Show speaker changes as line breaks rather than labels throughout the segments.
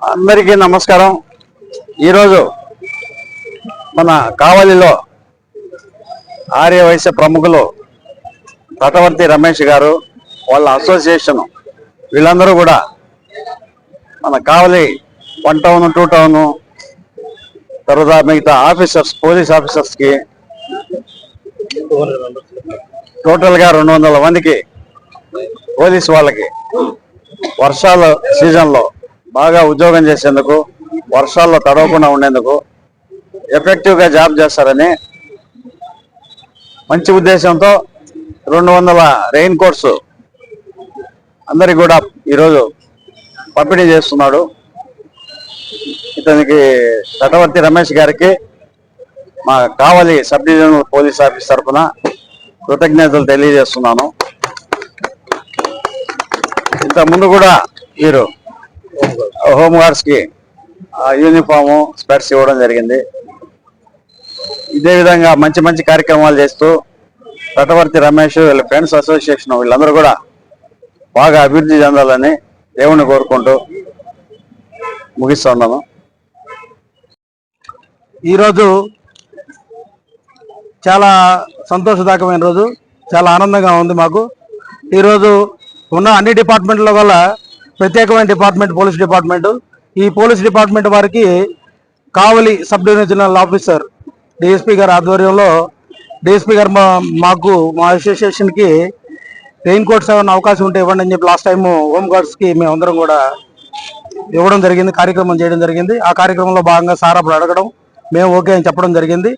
అందరికీ నమస్కారం. ఈరోజు మన కావలిలో ఆర్య వైశ్య ప్రముఖులు తటవర్తి రమేష్ గారు, వాళ్ళ అసోసియేషన్ వీళ్ళందరూ కూడా మన కావలి 1 టౌన్ 2 టౌన్ తర్వాత మిగతా ఆఫీసర్స్, పోలీస్ ఆఫీసర్స్కి టోటల్గా 200 మందికి పోలీస్ వాళ్ళకి వర్షాల సీజన్లో బాగా ఉద్యోగం చేసేందుకు, వర్షాల్లో తడవకుండా ఉండేందుకు ఎఫెక్టివ్గా జాబ్ చేస్తారని మంచి ఉద్దేశంతో 200 రెయిన్ కోట్స్ అందరికి కూడా ఈరోజు పంపిణీ చేస్తున్నాడు. ఇతనికి తటవర్తి రమేష్ గారికి మా కావలి సబ్ డివిజనల్ పోలీస్ ఆఫీస్ తరఫున కృతజ్ఞతలు తెలియజేస్తున్నాను. ఇంతకుముందు కూడా వీరు హోమ్ గార్డ్స్కి యూనిఫాము, స్పెట్స్ ఇవ్వడం జరిగింది. ఇదే విధంగా మంచి మంచి కార్యక్రమాలు చేస్తూ తటవర్తి రమేష్, వీళ్ళ ఫ్రెండ్స్ అసోసియేషన్ వీళ్ళందరూ కూడా బాగా అభివృద్ధి చెందాలని దేవుణ్ణి కోరుకుంటూ ముగిస్తున్నాను.
ఈరోజు చాలా సంతోషదాయకమైన రోజు, చాలా ఆనందంగా ఉంది మాకు. ఈరోజు ఉన్న అన్ని డిపార్ట్మెంట్ల వల్ల ప్రత్యేకమైన డిపార్ట్మెంట్ పోలీస్ డిపార్ట్మెంట్. ఈ పోలీస్ డిపార్ట్మెంట్ వారికి కావలి సబ్ డివిజనల్ ఆఫీసర్ డిఎస్పీ గారి ఆధ్వర్యంలో డిఎస్పీ గారు మాకు మా అసోసియేషన్కి రెయిన్ కోట్స్ ఏమైనా అవకాశం ఉంటే ఇవ్వండి అని చెప్పి లాస్ట్ టైం హోమ్ గార్డ్స్కి మేమందరం కూడా ఇవ్వడం జరిగింది, కార్యక్రమం చేయడం జరిగింది. ఆ కార్యక్రమంలో భాగంగా సార్ అప్పుడు అడగడం, మేము ఓకే అని చెప్పడం జరిగింది.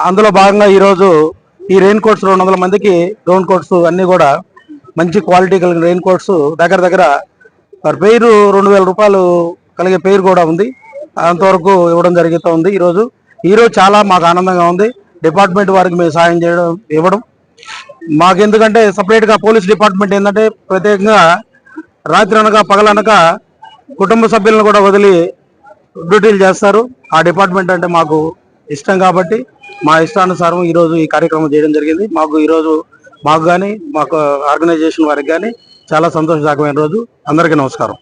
అందులో భాగంగా ఈరోజు ఈ రెయిన్ కోట్స్ 200 మందికి రెయిన్ కోట్స్ అన్నీ కూడా మంచి క్వాలిటీ కలిగిన రెయిన్ కోట్స్ దగ్గర పర్ పేరు 2000 రూపాయలు కలిగే పేరు కూడా ఉంది. అంతవరకు ఇవ్వడం జరుగుతూ ఉంది. ఈరోజు చాలా మాకు ఆనందంగా ఉంది. డిపార్ట్మెంట్ వారికి మేము సాయం చేయడం ఇవ్వడం మాకు, ఎందుకంటే సపరేట్గా పోలీస్ డిపార్ట్మెంట్ ఏంటంటే ప్రత్యేకంగా రాత్రి అనక పగలనక కుటుంబ సభ్యులను కూడా వదిలి డ్యూటీలు చేస్తారు. ఆ డిపార్ట్మెంట్ అంటే మాకు ఇష్టం కాబట్టి మా ఇష్టానుసారం ఈరోజు ఈ కార్యక్రమం చేయడం జరిగింది. మాకు కానీ మాకు ఆర్గనైజేషన్ వారికి కానీ చాలా సంతోషదాయకమైన రోజు. అందరికీ నమస్కారం.